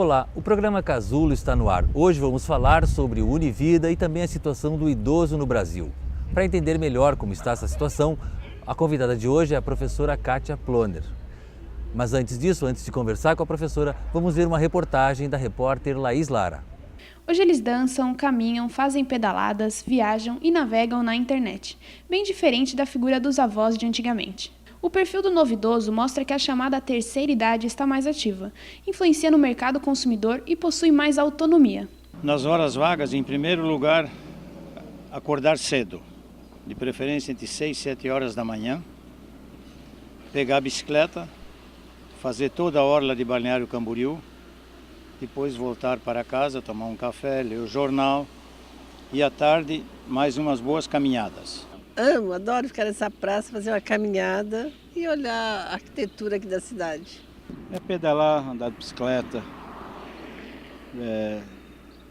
Olá, o programa Casulo está no ar. Hoje vamos falar sobre o Univida e também a situação do idoso no Brasil. Para entender melhor como está essa situação, a convidada de hoje é a professora Kátia Ploner. Mas antes disso, antes de conversar com a professora, vamos ver uma reportagem da repórter Laís Lara. Hoje eles dançam, caminham, fazem pedaladas, viajam e navegam na internet, bem diferente da figura dos avós de antigamente. O perfil do novo idoso mostra que a chamada terceira idade está mais ativa, influencia no mercado consumidor e possui mais autonomia. Nas horas vagas, em primeiro lugar, acordar cedo, de preferência entre 6 e 7 horas da manhã, pegar a bicicleta, fazer toda a orla de Balneário Camboriú, depois voltar para casa, tomar um café, ler o jornal e à tarde mais umas boas caminhadas. Amo, adoro ficar nessa praça, fazer uma caminhada e olhar a arquitetura aqui da cidade. É pedalar, andar de bicicleta,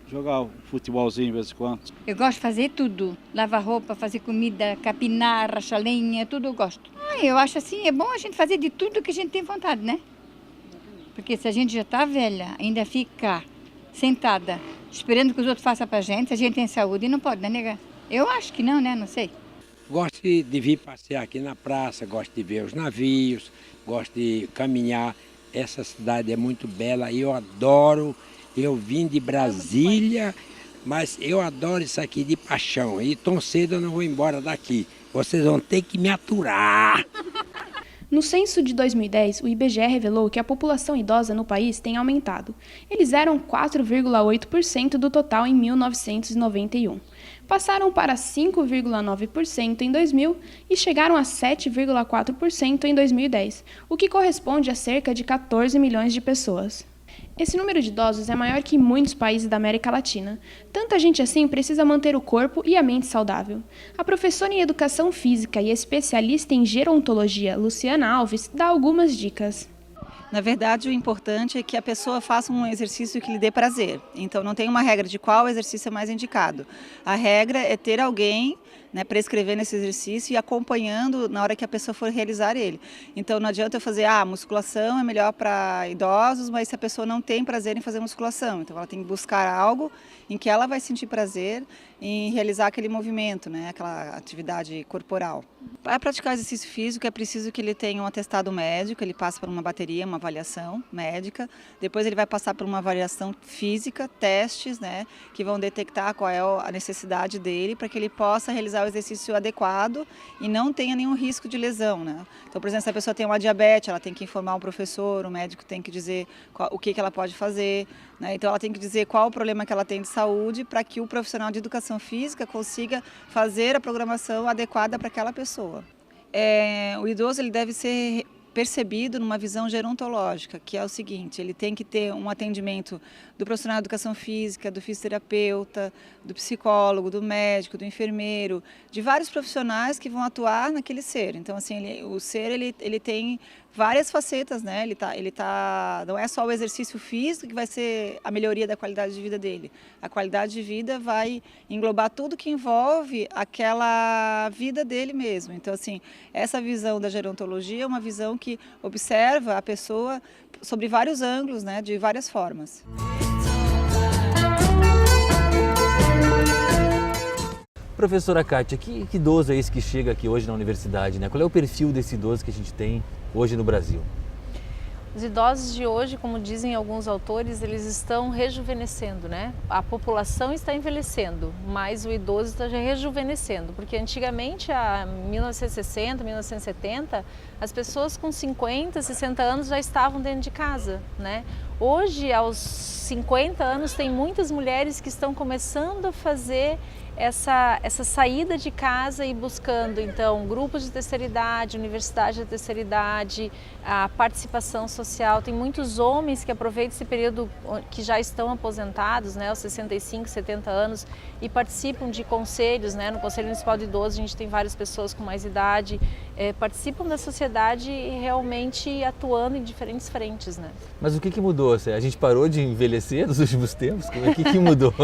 jogar um futebolzinho de vez em quando. Eu gosto de fazer tudo, lavar roupa, fazer comida, capinar, rachar lenha, tudo eu gosto. Eu acho assim, é bom a gente fazer de tudo que a gente tem vontade, né? Porque se a gente já está velha, ainda fica sentada, esperando que os outros façam pra gente, a gente tem saúde, não pode, né, nega? Eu acho que não, né? Não sei. Gosto de vir passear aqui na praça, gosto de ver os navios, gosto de caminhar. Essa cidade é muito bela, eu adoro. Eu vim de Brasília, mas eu adoro isso aqui de paixão. E tão cedo eu não vou embora daqui. Vocês vão ter que me aturar. No censo de 2010, o IBGE revelou que a população idosa no país tem aumentado. Eles eram 4,8% do total em 1991. Passaram para 5,9% em 2000 e chegaram a 7,4% em 2010, o que corresponde a cerca de 14 milhões de pessoas. Esse número de idosos é maior que em muitos países da América Latina. Tanta gente assim precisa manter o corpo e a mente saudável. A professora em Educação Física e especialista em Gerontologia, Luciana Alves, dá algumas dicas. Na verdade, o importante é que a pessoa faça um exercício que lhe dê prazer. Então, não tem uma regra de qual exercício é mais indicado. A regra é ter alguém, né, prescrever nesse exercício e acompanhando na hora que a pessoa for realizar ele. Então, não adianta eu fazer, musculação é melhor para idosos, mas se a pessoa não tem prazer em fazer musculação. Então, ela tem que buscar algo em que ela vai sentir prazer em realizar aquele movimento, né, aquela atividade corporal. Para praticar exercício físico é preciso que ele tenha um atestado médico, ele passa por uma bateria, uma avaliação médica, depois ele vai passar por uma avaliação física, testes, né, que vão detectar qual é a necessidade dele para que ele possa realizar o exercício adequado e não tenha nenhum risco de lesão, né. Então, por exemplo, se a pessoa tem uma diabetes, ela tem que informar um professor, o médico tem que dizer o que ela pode fazer, né, então ela tem que dizer qual o problema que ela tem de saúde para que o profissional de educação física consiga fazer a programação adequada para aquela pessoa. O idoso ele deve ser percebido numa visão gerontológica, que é o seguinte, ele tem que ter um atendimento do profissional de educação física, do fisioterapeuta, do psicólogo, do médico, do enfermeiro, de vários profissionais que vão atuar naquele ser. Então, assim, o ser ele tem várias facetas, né? Não é só o exercício físico que vai ser a melhoria da qualidade de vida dele. A qualidade de vida vai englobar tudo que envolve aquela vida dele mesmo. Então, assim, essa visão da gerontologia é uma visão que observa a pessoa sobre vários ângulos, né? De várias formas. Professora Kátia, que idoso é esse que chega aqui hoje na universidade, né? Qual é o perfil desse idoso que a gente tem hoje no Brasil? Os idosos de hoje, como dizem alguns autores, eles estão rejuvenescendo, né? A população está envelhecendo, mas o idoso está rejuvenescendo, porque antigamente, a 1960, 1970, as pessoas com 50, 60 anos já estavam dentro de casa, né? Hoje, aos 50 anos, tem muitas mulheres que estão começando a fazer essa saída de casa e buscando, então, grupos de terceira idade, universidade de terceira idade, a participação social. Tem muitos homens que aproveitam esse período que já estão aposentados, né, aos 65, 70 anos, e participam de conselhos, né, no Conselho Municipal de Idosos a gente tem várias pessoas com mais idade, participam da sociedade realmente atuando em diferentes frentes, né. Mas o que mudou? A gente parou de envelhecer nos últimos tempos? O que mudou?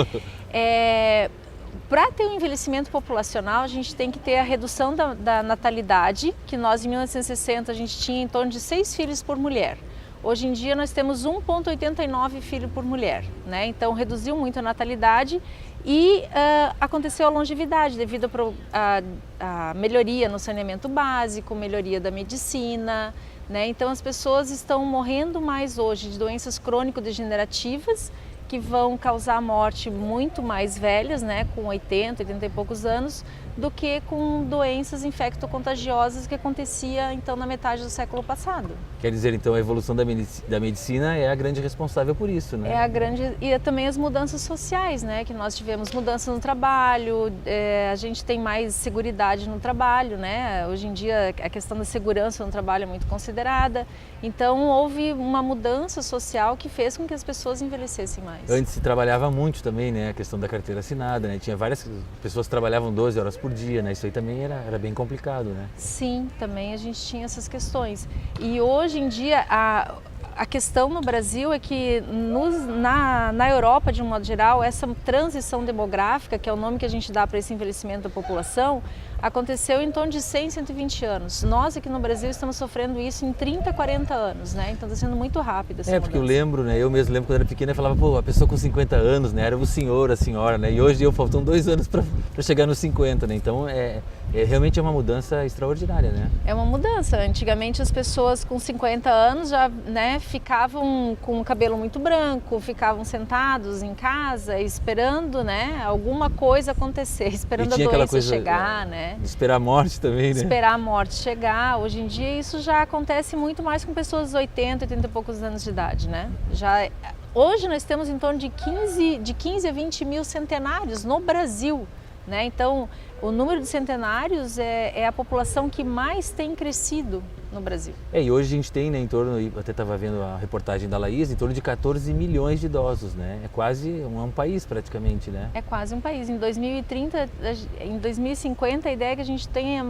Para ter um envelhecimento populacional, a gente tem que ter a redução da natalidade, que nós em 1960 a gente tinha em torno de 6 filhos por mulher. Hoje em dia nós temos 1,89 filho por mulher, né? Então reduziu muito a natalidade e aconteceu a longevidade devido à melhoria no saneamento básico, melhoria da medicina, né? Então as pessoas estão morrendo mais hoje de doenças crônico-degenerativas que vão causar morte muito mais velhas, né, com 80 e poucos anos, do que com doenças infecto-contagiosas que acontecia então na metade do século passado. Quer dizer, então, a evolução da medicina é a grande responsável por isso, né? É a grande, e também as mudanças sociais, né, que nós tivemos mudanças no trabalho, a gente tem mais seguridade no trabalho, né, hoje em dia a questão da segurança no trabalho é muito considerada, então houve uma mudança social que fez com que as pessoas envelhecessem mais. Antes se trabalhava muito também, né, a questão da carteira assinada, né, tinha várias pessoas que trabalhavam 12 horas por dia, né, isso aí também era bem complicado, né? Sim, também a gente tinha essas questões. E hoje em dia a questão no Brasil é que na Europa, de um modo geral, essa transição demográfica, que é o nome que a gente dá para esse envelhecimento da população, aconteceu em torno de 100, 120 anos. Nós aqui no Brasil estamos sofrendo isso em 30, 40 anos, né? Então está sendo muito rápido essa mudança. Porque eu lembro, né? Eu mesmo lembro quando era pequena, eu falava, pô, a pessoa com 50 anos, né? Era o senhor, a senhora, né? E hoje faltam 2 anos para chegar nos 50, né? Então realmente é uma mudança extraordinária, né? É uma mudança. Antigamente as pessoas com 50 anos já, né, ficavam com o cabelo muito branco, ficavam sentados em casa esperando, né, alguma coisa acontecer, esperando a doença chegar, né? Esperar a morte também, né? Esperar a morte chegar. Hoje em dia isso já acontece muito mais com pessoas de 80, 80 e poucos anos de idade, né? Hoje nós temos em torno de 15 a 20 mil centenários no Brasil, né? Então o número de centenários é a população que mais tem crescido no Brasil. E hoje a gente tem, né, em torno, eu até estava vendo a reportagem da Laís, em torno de 14 milhões de idosos, né? É quase um país praticamente, né? É quase um país. Em 2030, em 2050, a ideia é que a gente tenha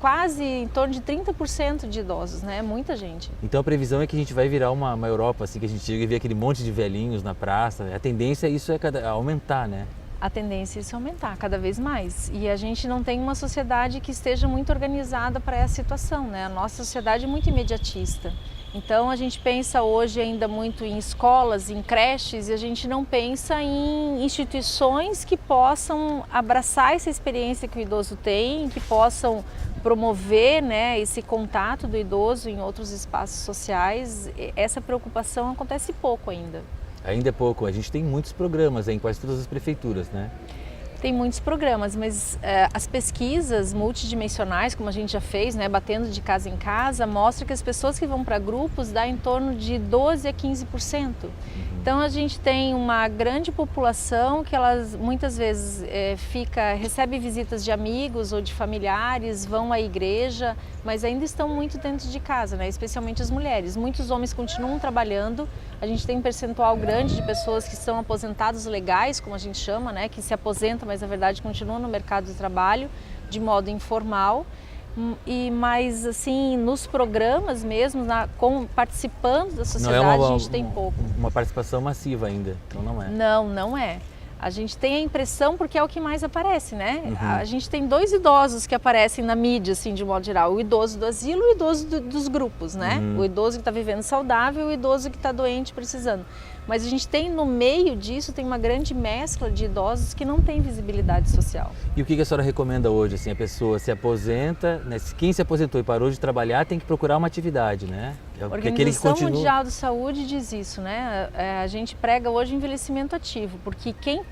quase em torno de 30% de idosos, né? Muita gente. Então a previsão é que a gente vai virar uma Europa, assim, que a gente chega e vê aquele monte de velhinhos na praça. A tendência é aumentar, né? A tendência é isso aumentar cada vez mais. E a gente não tem uma sociedade que esteja muito organizada para essa situação, né? A nossa sociedade é muito imediatista. Então a gente pensa hoje ainda muito em escolas, em creches, e a gente não pensa em instituições que possam abraçar essa experiência que o idoso tem, que possam promover, né, esse contato do idoso em outros espaços sociais. Essa preocupação acontece pouco ainda. Ainda é pouco, a gente tem muitos programas em quase todas as prefeituras, né? Tem muitos programas, mas as pesquisas multidimensionais, como a gente já fez, né, batendo de casa em casa, mostra que as pessoas que vão para grupos dá em torno de 12 a 15%. Então a gente tem uma grande população que elas muitas vezes recebe visitas de amigos ou de familiares, vão à igreja, mas ainda estão muito dentro de casa, né? Especialmente as mulheres. Muitos homens continuam trabalhando, a gente tem um percentual grande de pessoas que são aposentados legais, como a gente chama, né? Que se aposentam, mas na verdade continuam no mercado de trabalho de modo informal. Mas assim, nos programas mesmo, participando da sociedade, a gente tem pouco. Uma participação massiva ainda, então não é. Não é. A gente tem a impressão porque é o que mais aparece, né? A gente tem 2 idosos que aparecem na mídia, assim, de modo geral. O idoso do asilo e o idoso dos grupos, né? O idoso que está vivendo saudável e o idoso que está doente, precisando. Mas a gente tem no meio disso, tem uma grande mescla de idosos que não tem visibilidade social. E o que a senhora recomenda hoje? Assim, a pessoa se aposenta, né? Quem se aposentou e parou de trabalhar tem que procurar uma atividade, né? A Organização Mundial de Saúde diz isso, né? A gente prega hoje envelhecimento ativo, porque quem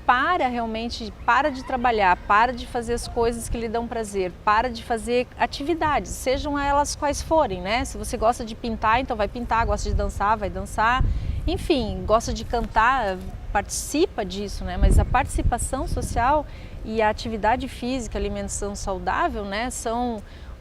realmente para de trabalhar, para de fazer as coisas que lhe dão prazer, para de fazer atividades, sejam elas quais forem, né? Se você gosta de pintar, então vai pintar, gosta de dançar, vai dançar. Enfim, gosta de cantar, participa disso, né? Mas a participação social e a atividade física, a alimentação saudável, né,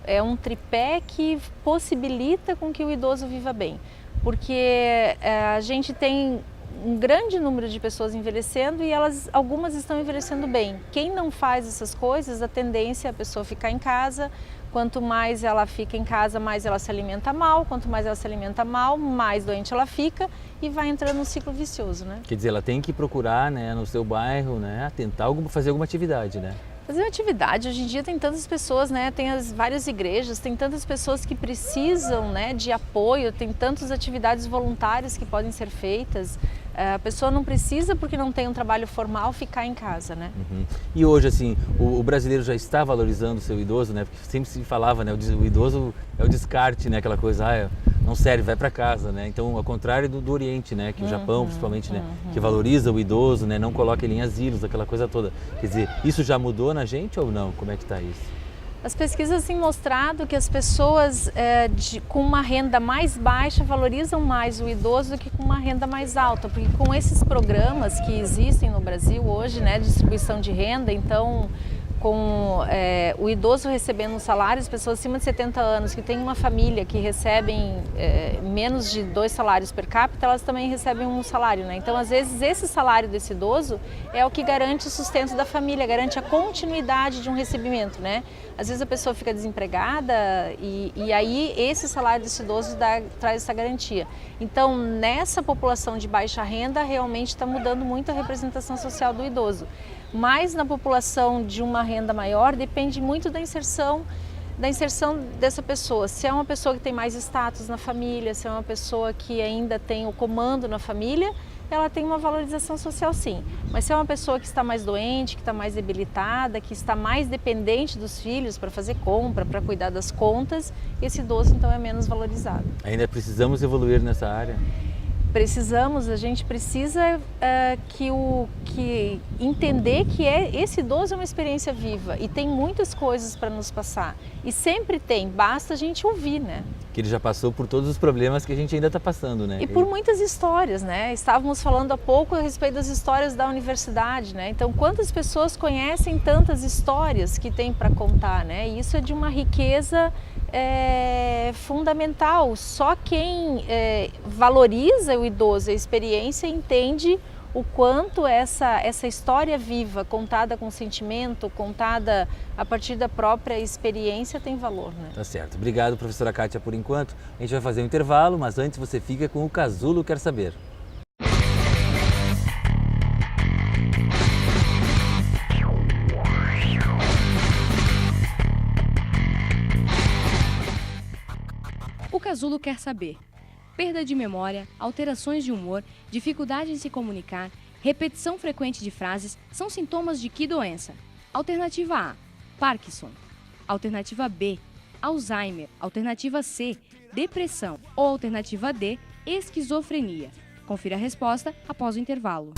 é um tripé que possibilita com que o idoso viva bem. Porque a gente tem um grande número de pessoas envelhecendo e algumas estão envelhecendo bem. Quem não faz essas coisas, a tendência é a pessoa ficar em casa. Quanto mais ela fica em casa, mais ela se alimenta mal. Quanto mais ela se alimenta mal, mais doente ela fica e vai entrando num ciclo vicioso, né? Quer dizer, ela tem que procurar, né, no seu bairro, né, tentar fazer alguma atividade, né? Fazer uma atividade, hoje em dia tem tantas pessoas, né? Tem as várias igrejas, tem tantas pessoas que precisam, né, de apoio, tem tantas atividades voluntárias que podem ser feitas. A pessoa não precisa, porque não tem um trabalho formal, ficar em casa, né? E hoje, assim, o brasileiro já está valorizando o seu idoso, né? Porque sempre se falava, né? O idoso é o descarte, né? Aquela coisa, não serve, vai para casa, né? Então, ao contrário do Oriente, né? Que o Japão, principalmente, né? Que valoriza o idoso, né? Não coloca ele em asilos, aquela coisa toda. Quer dizer, isso já mudou na gente ou não? Como é que está isso? As pesquisas têm mostrado que as pessoas com uma renda mais baixa valorizam mais o idoso do que com uma renda mais alta, porque com esses programas que existem no Brasil hoje, né, de distribuição de renda, então com o idoso recebendo um salário, as pessoas acima de 70 anos que têm uma família que recebem menos de 2 salários per capita, elas também recebem um salário, né? Então, às vezes, esse salário desse idoso é o que garante o sustento da família, garante a continuidade de um recebimento, né? Às vezes a pessoa fica desempregada e aí esse salário desse idoso traz essa garantia. Então, nessa população de baixa renda, realmente está mudando muito a representação social do idoso. Mas na população de uma renda maior, depende muito da inserção dessa pessoa. Se é uma pessoa que tem mais status na família, se é uma pessoa que ainda tem o comando na família, ela tem uma valorização social, sim. Mas se é uma pessoa que está mais doente, que está mais debilitada, que está mais dependente dos filhos para fazer compra, para cuidar das contas, esse idoso então é menos valorizado. Ainda precisamos evoluir nessa área? Precisamos, a gente precisa entender que esse idoso é uma experiência viva e tem muitas coisas para nos passar. E sempre tem, basta a gente ouvir, né? Que ele já passou por todos os problemas que a gente ainda está passando, né? E por muitas histórias, né? Estávamos falando há pouco a respeito das histórias da universidade, né? Então, quantas pessoas conhecem tantas histórias que tem para contar, né? E isso é de uma riqueza fundamental. Só quem valoriza o idoso, a experiência, entende o quanto essa história viva, contada com sentimento, contada a partir da própria experiência, tem valor, né? Tá certo. Obrigado, professora Kátia, por enquanto. A gente vai fazer um intervalo, mas antes você fica com o Casulo Quer Saber. O Casulo Quer Saber. Perda de memória, alterações de humor, dificuldade em se comunicar, repetição frequente de frases são sintomas de que doença? Alternativa A, Parkinson. Alternativa B, Alzheimer. Alternativa C, depressão. Ou alternativa D, esquizofrenia. Confira a resposta após o intervalo.